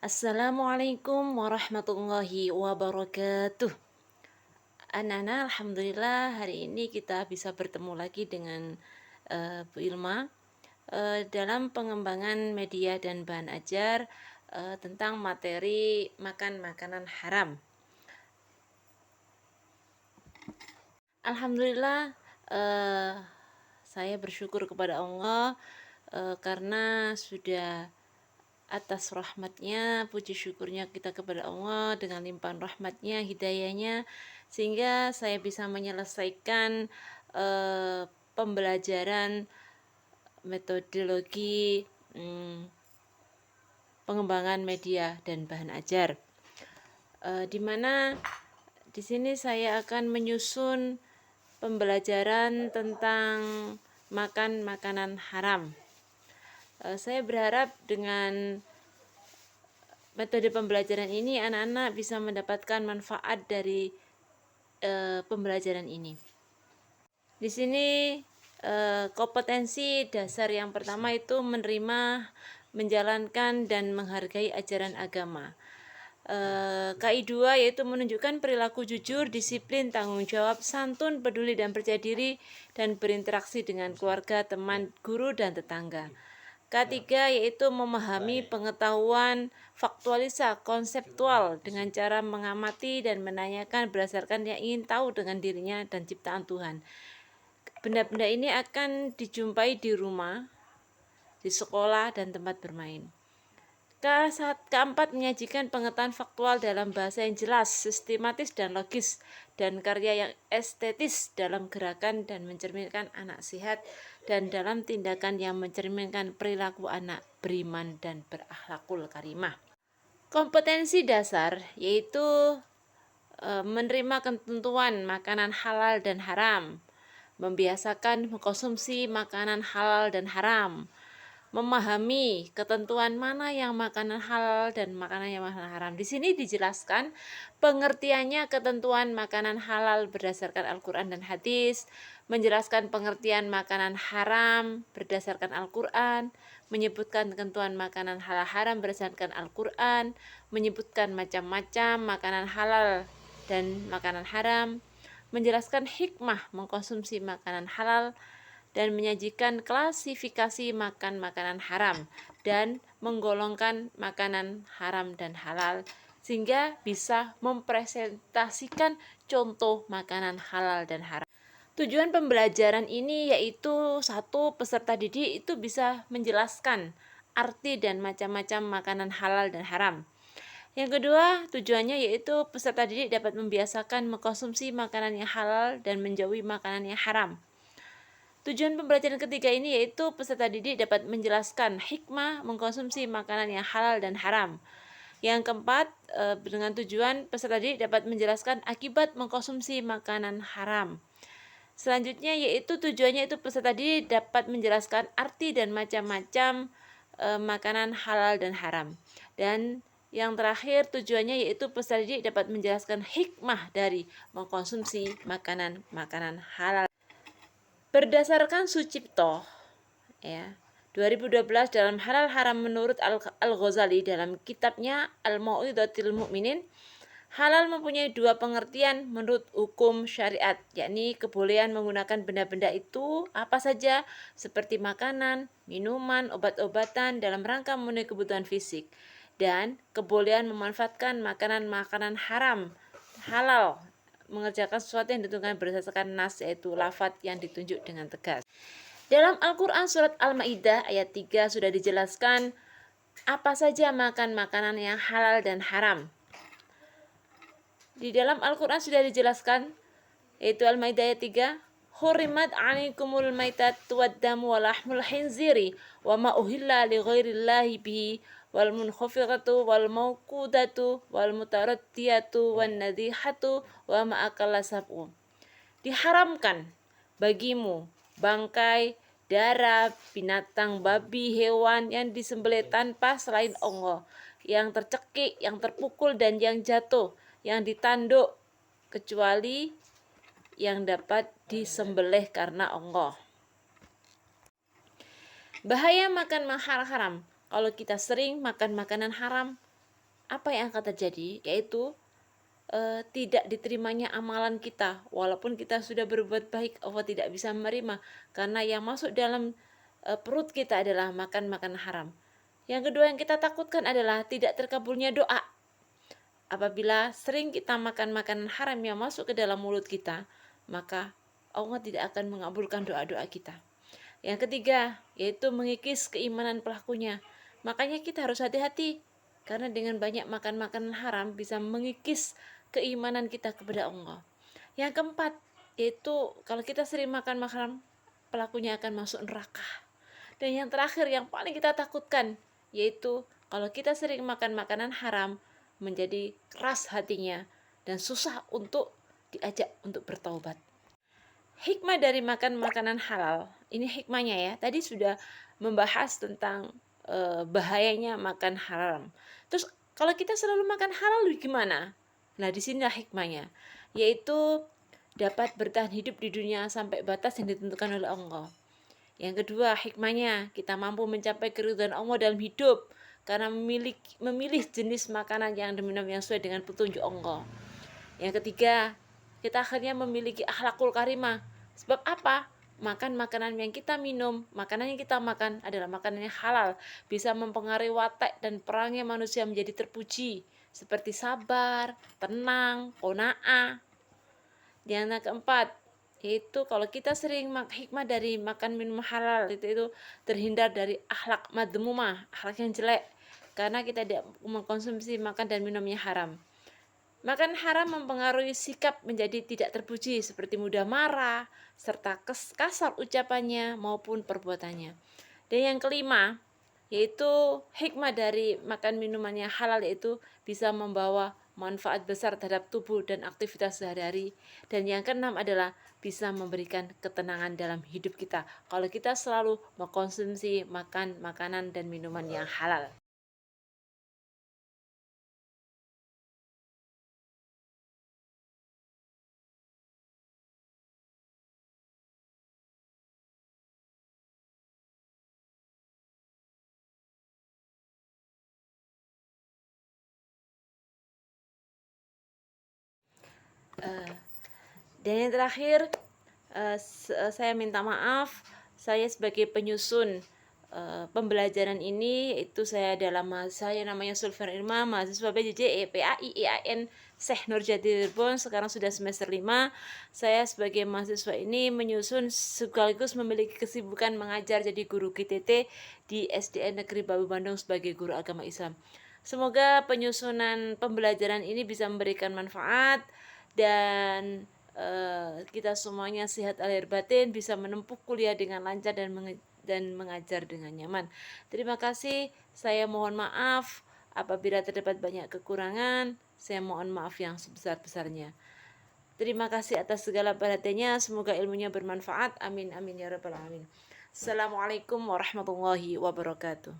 Assalamualaikum warahmatullahi wabarakatuh. Anak-anak, alhamdulillah hari ini kita bisa bertemu lagi dengan Bu Ilma dalam pengembangan media dan bahan ajar tentang materi makan makanan haram. Alhamdulillah, saya bersyukur kepada Allah karena sudah atas rahmatnya, puji syukurnya kita kepada Allah dengan limpahan rahmatnya, hidayahnya, sehingga saya bisa menyelesaikan pembelajaran metodologi pengembangan media dan bahan ajar, di mana di sini saya akan menyusun pembelajaran tentang makan makanan haram. Saya berharap dengan metode pembelajaran ini anak-anak bisa mendapatkan manfaat dari pembelajaran ini. Di sini kompetensi dasar yang pertama itu menerima, menjalankan dan menghargai ajaran agama. KI2 yaitu menunjukkan perilaku jujur, disiplin, tanggung jawab, santun, peduli dan percaya diri, dan berinteraksi dengan keluarga, teman, guru, dan tetangga. Ketiga yaitu memahami pengetahuan faktualisa konseptual dengan cara mengamati dan menanyakan berdasarkan yang ingin tahu dengan dirinya dan ciptaan Tuhan. Benda-benda ini akan dijumpai di rumah, di sekolah, dan tempat bermain. Keempat, menyajikan pengetahuan faktual dalam bahasa yang jelas, sistematis, dan logis, dan karya yang estetis dalam gerakan dan mencerminkan anak sehat, dan dalam tindakan yang mencerminkan perilaku anak beriman dan berakhlakul karimah. Kompetensi dasar yaitu menerima ketentuan makanan halal dan haram, membiasakan mengkonsumsi makanan halal dan haram, memahami ketentuan mana yang makanan halal dan makanan yang makanan haram. Di sini dijelaskan pengertiannya ketentuan makanan halal berdasarkan Al-Quran dan hadis, menjelaskan pengertian makanan haram berdasarkan Al-Quran, menyebutkan ketentuan makanan halal haram berdasarkan Al-Quran, menyebutkan macam-macam makanan halal dan makanan haram, menjelaskan hikmah mengkonsumsi makanan halal, dan menyajikan klasifikasi makan makanan haram dan menggolongkan makanan haram dan halal, sehingga bisa mempresentasikan contoh makanan halal dan haram. Tujuan pembelajaran ini yaitu satu, peserta didik itu bisa menjelaskan arti dan macam-macam makanan halal dan haram. Yang kedua, tujuannya yaitu peserta didik dapat membiasakan mengkonsumsi makanan yang halal dan menjauhi makanan yang haram. Tujuan pembelajaran ketiga ini yaitu peserta didik dapat menjelaskan hikmah mengkonsumsi makanan yang halal dan haram. Yang keempat, dengan tujuan peserta didik dapat menjelaskan akibat mengkonsumsi makanan haram. Selanjutnya yaitu tujuannya itu peserta didik dapat menjelaskan arti dan macam-macam makanan halal dan haram. Dan yang terakhir tujuannya yaitu peserta didik dapat menjelaskan hikmah dari mengkonsumsi makanan halal. Berdasarkan Sucipto ya 2012 dalam Halal Haram menurut Al-Ghazali dalam kitabnya Al-Mau'izatul Mu'minin, halal mempunyai dua pengertian menurut hukum syariat, yakni kebolehan menggunakan benda-benda itu apa saja seperti makanan, minuman, obat-obatan dalam rangka memenuhi kebutuhan fisik, dan kebolehan memanfaatkan makanan-makanan halal mengerjakan sesuatu yang ditentukan berdasarkan nas, yaitu lafadz yang ditunjuk dengan tegas. Dalam Al-Quran surat Al-Ma'idah ayat 3 sudah dijelaskan apa saja makan makanan yang halal dan haram. Di dalam Al-Quran sudah dijelaskan, yaitu Al-Ma'idah ayat 3, Hurrimat 'alaikumul maitatu wad-damu wa lahmul khinziri wa ma uhilla li ghairillahi bihi wal munkhafidatu wal mauqudatu wal mutaraddiyatu wan nadhihatu wa ma akala sab'u. Diharamkan bagimu bangkai, darah, binatang, babi, hewan yang disembelih tanpa selain Allah, yang tercekik, yang terpukul, dan yang jatuh, yang ditanduk, kecuali yang dapat disembelih karena Allah. Bahaya makan haram. Kalau kita sering makan makanan haram, apa yang akan terjadi? Yaitu tidak diterimanya amalan kita, walaupun kita sudah berbuat baik, Allah tidak bisa menerima karena yang masuk dalam perut kita adalah makan makanan haram. Yang kedua yang kita takutkan adalah tidak terkabulnya doa. Apabila sering kita makan makanan haram yang masuk ke dalam mulut kita, maka Allah tidak akan mengabulkan doa-doa kita. Yang ketiga, yaitu mengikis keimanan pelakunya. Makanya kita harus hati-hati, karena dengan banyak makan makanan haram bisa mengikis keimanan kita kepada Allah. Yang keempat, yaitu kalau kita sering makan makanan, pelakunya akan masuk neraka. Dan yang terakhir yang paling kita takutkan, yaitu kalau kita sering makan makanan haram, menjadi keras hatinya dan susah untuk diajak untuk bertaubat. Hikmah dari makan makanan halal, ini hikmahnya ya. Tadi sudah membahas tentang bahayanya makan haram. Terus kalau kita selalu makan halal gimana? Nah, disinilah hikmahnya, yaitu dapat bertahan hidup di dunia sampai batas yang ditentukan oleh Allah. Yang kedua, hikmahnya kita mampu mencapai keridhaan Allah dalam hidup karena memilih jenis makanan yang diminum yang sesuai dengan petunjuk Allah. Yang ketiga, kita akhirnya memiliki akhlakul karimah. Sebab apa? Makan makanan yang kita minum, makanan yang kita makan adalah makanan yang halal, bisa mempengaruhi watak dan perangai manusia menjadi terpuji, seperti sabar, tenang, qanaah. Yang keempat, yaitu kalau kita sering hikmah dari makan minum halal, itu terhindar dari akhlak madmumah, akhlak yang jelek, karena kita tidak mengkonsumsi makan dan minumnya haram. Makan haram mempengaruhi sikap menjadi tidak terpuji, seperti mudah marah, serta kasar ucapannya maupun perbuatannya. Dan yang kelima, yaitu hikmah dari makan minumannya halal, yaitu bisa membawa manfaat besar terhadap tubuh dan aktivitas sehari-hari. Dan yang keenam adalah bisa memberikan ketenangan dalam hidup kita kalau kita selalu mengkonsumsi makanan dan minuman yang halal. Dan yang terakhir, saya minta maaf, saya sebagai penyusun pembelajaran ini, itu saya namanya Sulfan Irma, mahasiswa PJJ PAI EAN Syekh Nurjati Cirebon, sekarang sudah semester 5. Saya sebagai mahasiswa ini menyusun sekaligus memiliki kesibukan mengajar jadi guru GTT di SDN Negeri Babu Bandung sebagai guru agama Islam. Semoga penyusunan pembelajaran ini bisa memberikan manfaat dan kita semuanya sehat lahir batin, bisa menempuh kuliah dengan lancar dan mengajar dengan nyaman. Terima kasih. Saya mohon maaf apabila terdapat banyak kekurangan. Saya mohon maaf yang sebesar-besarnya. Terima kasih atas segala perhatiannya. Semoga ilmunya bermanfaat. Amin amin ya rabbal alamin. Assalamualaikum warahmatullahi wabarakatuh.